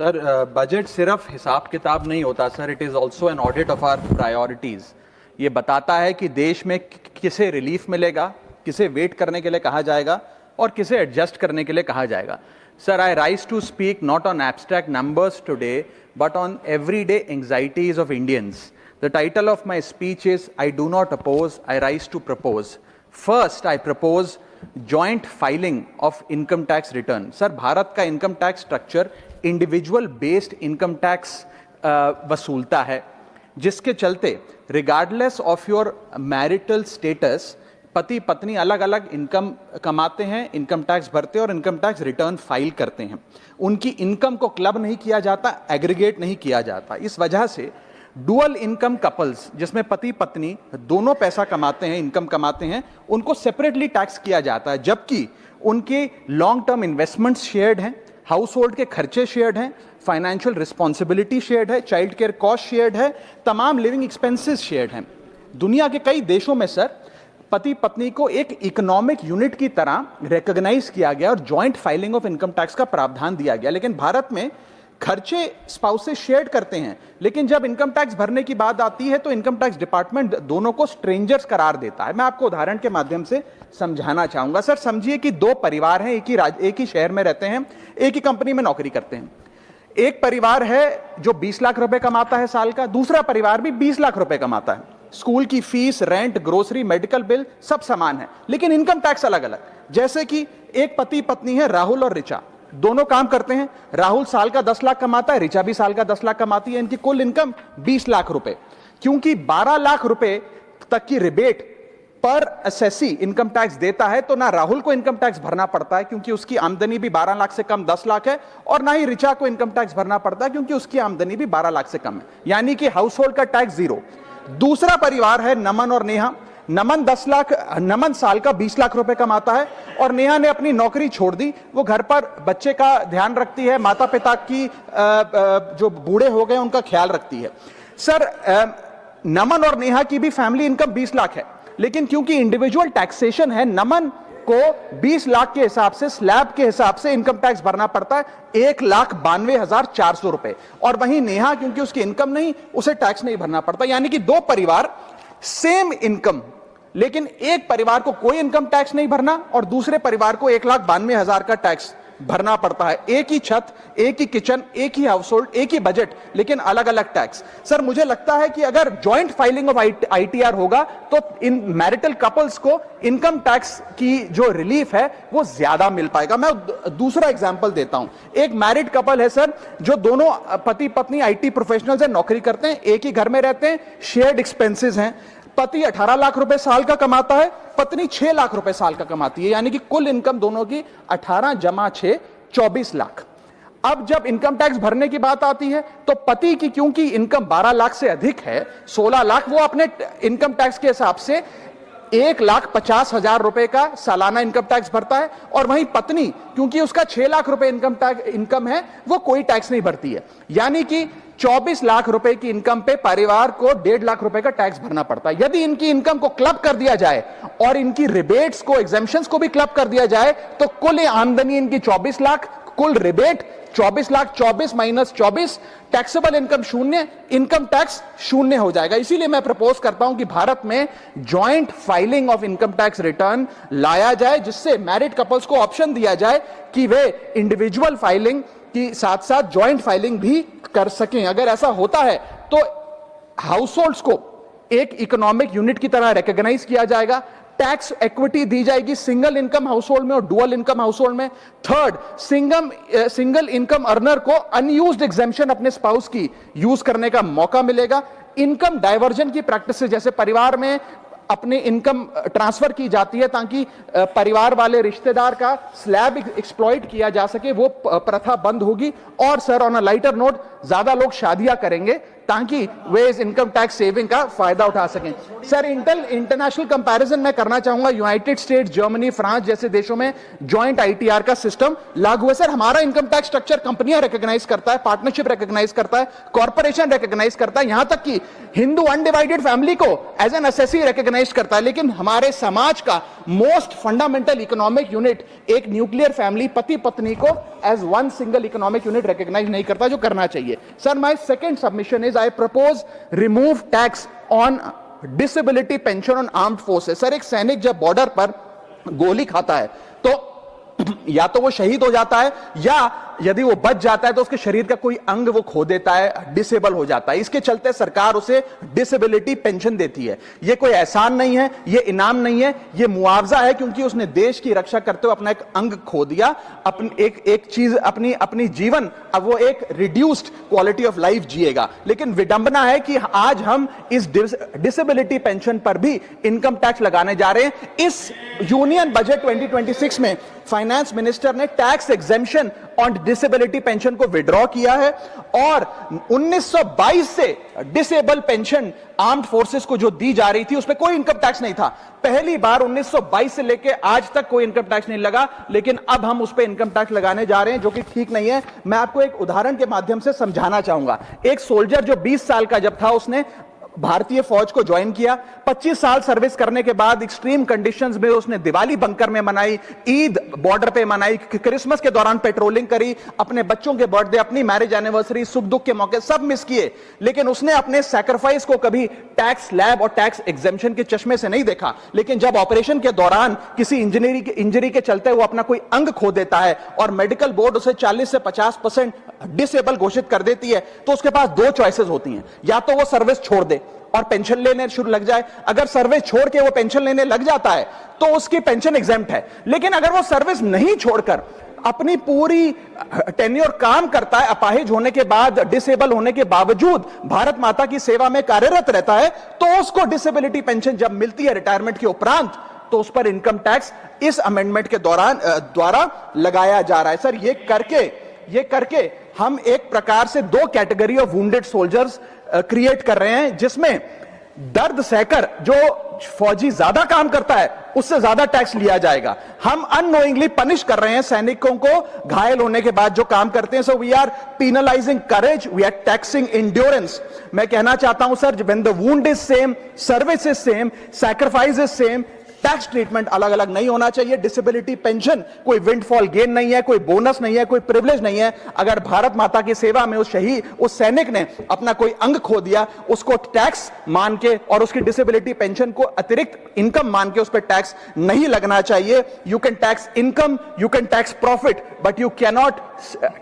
Sir budget सिर्फ हिसाब किताब नहीं होता sir, it is also an audit of our priorities. ये बताता है कि देश में किसे रिलीफ मिलेगा, किसे वेट करने के लिए कहा जाएगा और किसे एडजस्ट करने के लिए कहा जाएगा। Sir, I rise to speak not on abstract numbers today but on everyday anxieties of Indians. The title of my speech is I do not oppose, I rise to propose. First I propose joint filing of income tax return. Sir, Bharat का income tax structure individual based income tax वसूलता है, जिसके चलते regardless of your marital status पति पत्नी अलग अलग income कमाते हैं, इनकम टैक्स भरते हैं और इनकम टैक्स रिटर्न फाइल करते हैं। उनकी इनकम को क्लब नहीं किया जाता, एग्रीगेट नहीं किया जाता। इस वजह से डुअल इनकम कपल्स, जिसमें पति पत्नी दोनों पैसा कमाते हैं, इनकम कमाते हैं, उनको सेपरेटली टैक्स किया जाता है, जबकि उनके लॉन्ग टर्म इन्वेस्टमेंट्स शेयर्ड हैं, हाउस होल्ड के खर्चे शेयर्ड हैं, फाइनेंशियल रिस्पॉन्सिबिलिटी शेयर्ड है, चाइल्ड केयर कॉस्ट शेयर्ड है, तमाम लिविंग एक्सपेंसेस शेयर्ड हैं। दुनिया के कई देशों में सर पति पत्नी को एक इकोनॉमिक यूनिट की तरह रिकॉग्नाइज किया गया और joint filing of income tax का प्रावधान दिया गया। लेकिन भारत में खर्चे स्पाउसेस शेयर करते हैं, लेकिन जब इनकम टैक्स भरने की बात आती है तो इनकम टैक्स डिपार्टमेंट दोनों को स्ट्रेंजर्स करार देता है। मैं आपको उदाहरण के माध्यम से समझाना चाहूंगा। सर, समझिए कि दो परिवार हैं, एक ही शहर में रहते हैं, एक ही कंपनी में नौकरी करते हैं। एक परिवार है जो 20 लाख रुपए कमाता है साल का, दूसरा परिवार भी 20 लाख रुपए कमाता है। स्कूल की fees, rent, grocery, medical bill सब समान है, लेकिन इनकम टैक्स अलग अलग। जैसे कि एक पति पत्नी है, राहुल और ऋचा, दोनों काम करते हैं। राहुल साल का 10 लाख कमाता है, ऋचा भी साल का 10 लाख कमाती है। इनकी कुल इनकम 20 लाख रुपए। क्योंकि 12 लाख रुपए तक की रिबेट पर असेसी इनकम टैक्स देता है, तो ना राहुल को इनकम टैक्स भरना पड़ता है क्योंकि उसकी आमदनी भी 12 लाख से कम 10 लाख है, और ना ही ऋचा को इनकम टैक्स भरना पड़ता है क्योंकि उसकी आमदनी भी 12 लाख से कम है, यानी कि हाउस होल्ड का टैक्स जीरो। दूसरा परिवार है नमन और नेहा। नमन साल का 20 लाख रुपए कमाता है और नेहा ने अपनी नौकरी छोड़ दी। वो घर पर बच्चे का ध्यान रखती है, माता पिता की जो बूढ़े हो गए उनका ख्याल रखती है। सर, नमन और नेहा की भी फैमिली इनकम 20 लाख है, लेकिन क्योंकि इंडिविजुअल टैक्सेशन है, नमन को 20 लाख के हिसाब से, स्लैब के हिसाब से इनकम टैक्स भरना पड़ता है 1,92,400 रुपए, और वहीं नेहा क्योंकि उसकी इनकम नहीं, उसे टैक्स नहीं भरना पड़ता। यानी कि दो परिवार, सेम इनकम, लेकिन एक परिवार को कोई इनकम टैक्स नहीं भरना और दूसरे परिवार को 1,92,000 का टैक्स भरना पड़ता है। एक ही छत, एक ही किचन, एक ही हाउस होल्ड, एक ही बजट, लेकिन अलग अलग टैक्स। सर, मुझे लगता है कि अगर जॉइंट फाइलिंग ऑफ आईटीआर होगा तो इन मैरिटल कपल्स को इनकम टैक्स की जो रिलीफ है वो ज्यादा मिल पाएगा। मैं दूसरा एग्जांपल देता हूं। एक मैरिड कपल है सर, जो दोनों पति पत्नी आईटी प्रोफेशनल्स हैं, नौकरी करते हैं, एक ही घर में रहते हैं, शेयर्ड एक्सपेंसेस हैं। पति 18 लाख रुपए साल का कमाता है, पत्नी 6 लाख रुपए साल का कमाती है, यानी कि कुल इनकम दोनों की 18 जमा 6 24 लाख। अब जब इनकम टैक्स भरने की बात आती है तो पति की क्योंकि इनकम 12 लाख से अधिक है, 16 लाख, वो अपने इनकम टैक्स के हिसाब से 1,50,000 रुपए का सालाना इनकम टैक्स भरता है, और वहीं पत्नी क्योंकि उसका 6 लाख रुपए इनकम है, वो कोई टैक्स नहीं भरती है। यानी कि 24 लाख रुपए की इनकम पे परिवार को 1.5 लाख रुपए का टैक्स भरना पड़ता है। यदि इनकी इनकम को क्लब कर दिया जाए और इनकी रिबेट्स को, एग्जेम्पशंस को भी क्लब कर दिया जाए, तो कुल आमदनी इनकी 24 लाख, कुल rebate 24 lakh, 24 minus 24, taxable income शून्य, इनकम टैक्स शून्य हो जाएगा। इसीलिए मैं प्रपोज करता हूं कि भारत में joint filing of income tax return लाया जाए, जिससे मैरिड कपल्स को ऑप्शन दिया जाए कि वे इंडिविजुअल फाइलिंग की साथ साथ जॉइंट फाइलिंग भी कर सकें। अगर ऐसा होता है तो हाउस होल्ड्स को एक इकोनॉमिक यूनिट की तरह रिकॉग्नाइज किया जाएगा, टैक्स इक्विटी दी जाएगी सिंगल इनकम हाउस होल्ड में और डुअल इनकम हाउस होल्ड में। थर्ड, सिंगल इनकम अर्नर को अनयूज्ड एग्जेम्पशन अपने स्पाउस की यूज करने का मौका मिलेगा। इनकम डाइवर्जन की प्रैक्टिस, जैसे परिवार में अपने इनकम ट्रांसफर की जाती है ताकि परिवार वाले रिश्तेदार का स्लैब एक्सप्लॉइट किया जा सके, वो प्रथा बंद होगी। और sir, on a lighter note, ज्यादा लोग शादियां करेंगे ताकि वे इस इनकम टैक्स सेविंग का फायदा उठा सकें। सर, इंटरनेशनल कंपैरिजन मैं करना चाहूंगा। यूनाइटेड स्टेट्स, जर्मनी, फ्रांस जैसे देशों में जॉइंट आईटीआर का सिस्टम लागू है। सर, हमारा इनकम टैक्स स्ट्रक्चर कंपनियां रिकॉग्नाइज करता है, पार्टनरशिप रिकॉग्नाइज करता है, कॉर्पोरेशन रिकॉग्नाइज करता है, यहां तक कि हिंदू अनडिवाइडेड फैमिली को एज एन एसएससी रिकॉग्नाइज करता है। लेकिन हमारे समाज का मोस्ट फंडामेंटल इकोनॉमिक यूनिट, एक न्यूक्लियर फैमिली, पति पत्नी को as one single economic unit recognise नहीं करता, जो करना चाहिए। Sir, my second submission is I propose remove tax on disability pension on armed forces. Sir, एक सैनिक जब बॉर्डर पर गोली खाता है तो या तो वो शहीद हो जाता है, या यदि वो बच जाता है तो उसके शरीर का कोई अंग वो खो देता है, डिसेबल हो जाता है। इसके चलते सरकार उसे डिसेबिलिटी पेंशन देती है। ये कोई एहसान नहीं है, ये इनाम नहीं है, ये मुआवजा है, क्योंकि उसने देश की रक्षा करते हुए अपना एक अंग खो दिया, अपनी एक चीज, अपनी जीवन, अब वो एक रिड्यूस्ड क्वालिटी ऑफ लाइफ जिएगा। लेकिन विडंबना है कि आज हम इस डिसेबिलिटी पेंशन पर भी इनकम टैक्स लगाने जा रहे हैं। इस यूनियन बजट 2026 में फाइनेंस मिनिस्टर ने tax exemption on disability pension को विड्रॉ किया है, और 1922 से डिसेबल पेंशन आर्म्ड फोर्सेस को जो दी जा रही थी उसमें कोई इनकम टैक्स नहीं था। पहली बार 1922 से लेकर आज तक कोई इनकम टैक्स नहीं लगा, लेकिन अब हम उस पर इनकम टैक्स लगाने जा रहे हैं, जो कि ठीक नहीं है। मैं आपको एक उदाहरण के माध्यम से समझाना चाहूंगा। एक सोल्जर जो 20 साल का जब था, उसने भारतीय फौज को ज्वाइन किया। 25 साल सर्विस करने के बाद एक्सट्रीम कंडीशंस में उसने दिवाली बंकर में मनाई, ईद बॉर्डर पे मनाई, क्रिसमस के दौरान पेट्रोलिंग करी, अपने बच्चों के बर्थडे, अपनी मैरिज एनिवर्सरी, सुख दुख के मौके सब मिस किए। लेकिन उसने अपने सैक्रिफाइस को कभी टैक्स लैब और टैक्स एग्जेम्पशन के चश्मे से नहीं देखा। लेकिन जब ऑपरेशन के दौरान किसी इंजरी के चलते वो अपना कोई अंग खो देता है और मेडिकल बोर्ड उसे 40 से 50% डिसेबल घोषित कर देती है, तो उसके पास दो चॉइसेस होती हैं। या तो वो सर्विस छोड़ दे और पेंशन लेने शुरू लग जाए। अगर सर्विस छोड़ के वो पेंशन लेने लग जाता है तो उसकी पेंशन एग्जेम्प्ट है। लेकिन अगर वो सर्विस नहीं छोड़कर अपनी पूरी टेन्योर काम करता है, अपाहिज होने के बाद, डिसेबल होने के बावजूद भारत माता की सेवा में कार्यरत रहता है, तो उसको डिसेबिलिटी पेंशन जब मिलती है रिटायरमेंट के उपरांत, तो उस पर इनकम टैक्स इस अमेंडमेंट के द्वारा लगाया जा रहा है। सर, ये करके हम एक प्रकार से दो category of wounded soldiers create कर रहे हैं, जिसमें दर्द सहकर जो फौजी ज्यादा काम करता है उससे ज्यादा टैक्स लिया जाएगा। हम अननोइंगली पनिश कर रहे हैं सैनिकों को घायल होने के बाद जो काम करते हैं। So we are penalising courage, we are taxing endurance. मैं कहना चाहता हूं sir, when the wound is same, service is same, sacrifice is same, tax treatment अलग अलग नहीं होना चाहिए। डिसेबिलिटी पेंशन कोई विंडफॉल गेन नहीं है, कोई बोनस नहीं है, कोई प्रिविलेज नहीं है। अगर भारत माता की सेवा में उस सैनिक ने अपना कोई अंग खो दिया, उसको टैक्स मान के और उसकी डिसेबिलिटी पेंशन को अतिरिक्त इनकम मान के उस पर टैक्स नहीं लगना चाहिए। You can tax income, you can tax profit, but you can not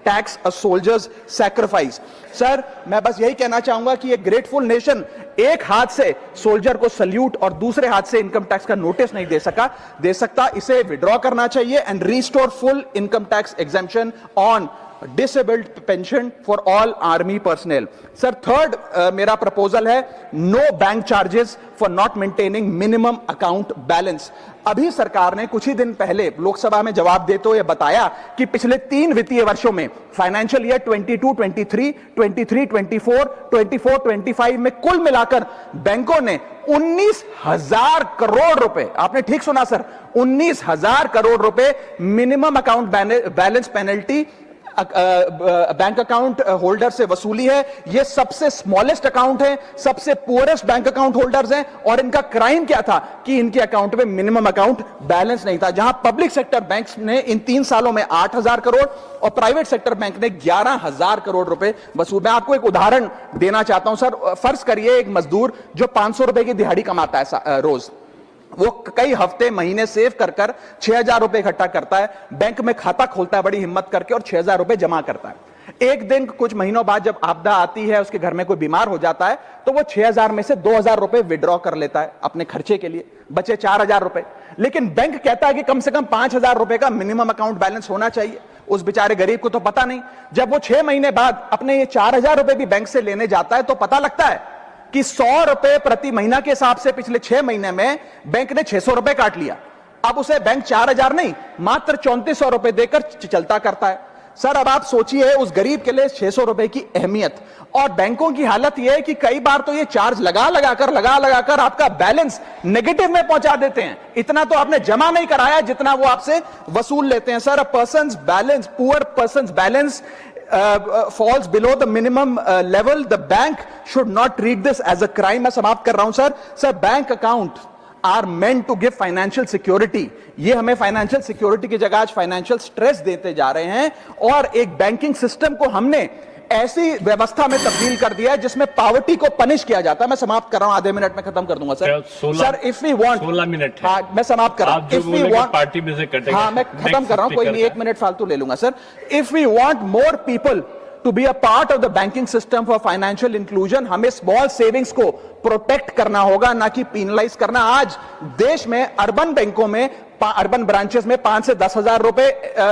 tax a soldiers sacrifice. Sir, मैं बस यही कहना चाहूंगा कि एक ग्रेटफुल नेशन एक हाथ से सोल्जर को सल्यूट और दूसरे हाथ से इनकम टैक्स का नोटिस नहीं दे सकता। इसे विड्रॉ करना चाहिए and restore full income tax exemption on disabled pension for all army personnel. Sir, third मेरा प्रपोजल है no bank charges for not maintaining minimum account balance. अभी सरकार ने कुछ ही दिन पहले लोकसभा में जवाब देते हुए बताया कि पिछले 3 वित्तीय वर्षों में, फाइनेंशियल ईयर 22-23, 23-24, 24-25 में कुल मिलाकर बैंकों ने 19,000 करोड़ रुपए, आपने ठीक सुना सर, 19,000 करोड़ रुपए minimum account balance penalty bank account holder से वसूली है। ये सबसे स्मॉलेस्ट अकाउंट है, सबसे पुअरेस्ट बैंक अकाउंट होल्डर्स हैं, और इनका क्राइम क्या था कि इनके अकाउंट में मिनिमम अकाउंट बैलेंस नहीं था। जहां पब्लिक सेक्टर बैंक्स ने इन 3 सालों में 8,000 करोड़ और प्राइवेट सेक्टर बैंक ने 11,000 करोड़ रुपए वसूल। मैं आपको एक उदाहरण देना चाहता हूं सर। फर्ज करिए एक मजदूर जो 500 रुपए की दिहाड़ी कमाता है रोज, वो कई हफ्ते महीने सेव कर 6,000 रुपए इकट्ठा करता है, बैंक में खाता खोलता है बड़ी हिम्मत करके और 6,000 रुपए जमा करता है। एक दिन कुछ महीनों बाद जब आपदा आती है, उसके घर में कोई बीमार हो जाता है, तो वो 6,000 में से 2,000 रुपए विड्रॉ कर लेता है अपने खर्चे के लिए, बचे 4,000 रुपए। लेकिन बैंक कहता है कि कम से कम 5,000 रुपए का मिनिमम अकाउंट बैलेंस होना चाहिए। उस बेचारे गरीब को तो पता नहीं। जब वो 6 महीने बाद अपने ये 4,000 रुपए भी बैंक से लेने जाता है, तो पता लगता है कि 100 रुपए प्रति महीना के हिसाब से पिछले 6 महीने में बैंक ने 600 रुपए काट लिया। अब उसे बैंक 4,000 नहीं, मात्र 3,400 रुपए देकर चलता करता है। सर अब आप सोचिए उस गरीब के लिए 600 रुपए की अहमियत, और बैंकों की हालत यह है कि कई बार तो ये चार्ज लगा लगाकर आपका बैलेंस नेगेटिव में पहुंचा देते हैं। इतना तो आपने जमा नहीं कराया जितना वो आपसे वसूल लेते हैं। Sir, poor persons balance falls below the minimum level, the bank should not treat this as a crime। मैं समाप्त कर रहा हूं sir. Sir, bank account are meant to give financial security. ये हमें फाइनेंशियल सिक्योरिटी की जगह आज फाइनेंशियल स्ट्रेस देते जा रहे हैं, और एक बैंकिंग सिस्टम को हमने ऐसी व्यवस्था में तब्दील कर दिया है जिसमें पॉवर्टी को पनिश किया जाता है। मैं समाप्त कर रहा हूं, आधे मिनट में खत्म कर दूंगा sir. Sir, if we want 16 minute है। हाँ, मैं समाप्त कर रहा हूं। इफ वी वांट पार्टी में से कटेगा। हाँ, मैं खत्म कर रहा हूं, कोई नहीं, 1 मिनट फालतू ले लूंगा sir. If we want more people to be a part of the banking system for financial inclusion, हमें स्मॉल सेविंग्स को प्रोटेक्ट करना होगा, ना कि पेनलाइज करना। आज देश में अर्बन बैंकों में, अर्बन ब्रांचेस में 5 से 10 हजार रुपए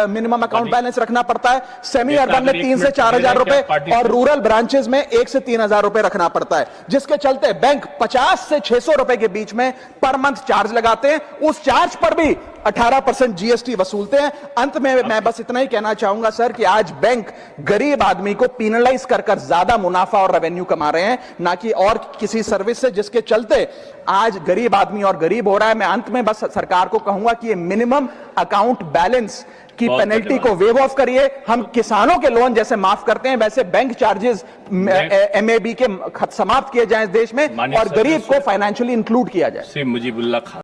मिनिमम अकाउंट बैलेंस रखना पड़ता है, सेमी अर्बन में 3 से 4 हजार रुपए, और रूरल ब्रांचेस में 1 से 3 हजार रुपए रखना पड़ता है, जिसके चलते बैंक 50 से 600 रुपए के बीच में पर मंथ चार्ज लगाते हैं। उस चार्ज पर भी 18% जीएसटी वसूलते हैं। अंत में मैं बस इतना ही कहना चाहूंगा सर कि आज बैंक गरीब आदमी को पेनलाइज कर ज्यादा मुनाफा और रेवेन्यू कमा रहे हैं, ना कि और किसी सर्विस से, जिसके चलते आज गरीब आदमी और गरीब हो रहा है। मैं अंत में बस सरकार को कहूंगा कि ये मिनिमम अकाउंट बैलेंस की पेनल्टी को वेव ऑफ करिए। हम किसानों के लोन जैसे माफ करते हैं, वैसे बैंक चार्जेस एमएबी के समाप्त किए जाएं इस देश में, और गरीब को फाइनेंशियली इंक्लूड किया जाए। मुजीबुल्लाह खान।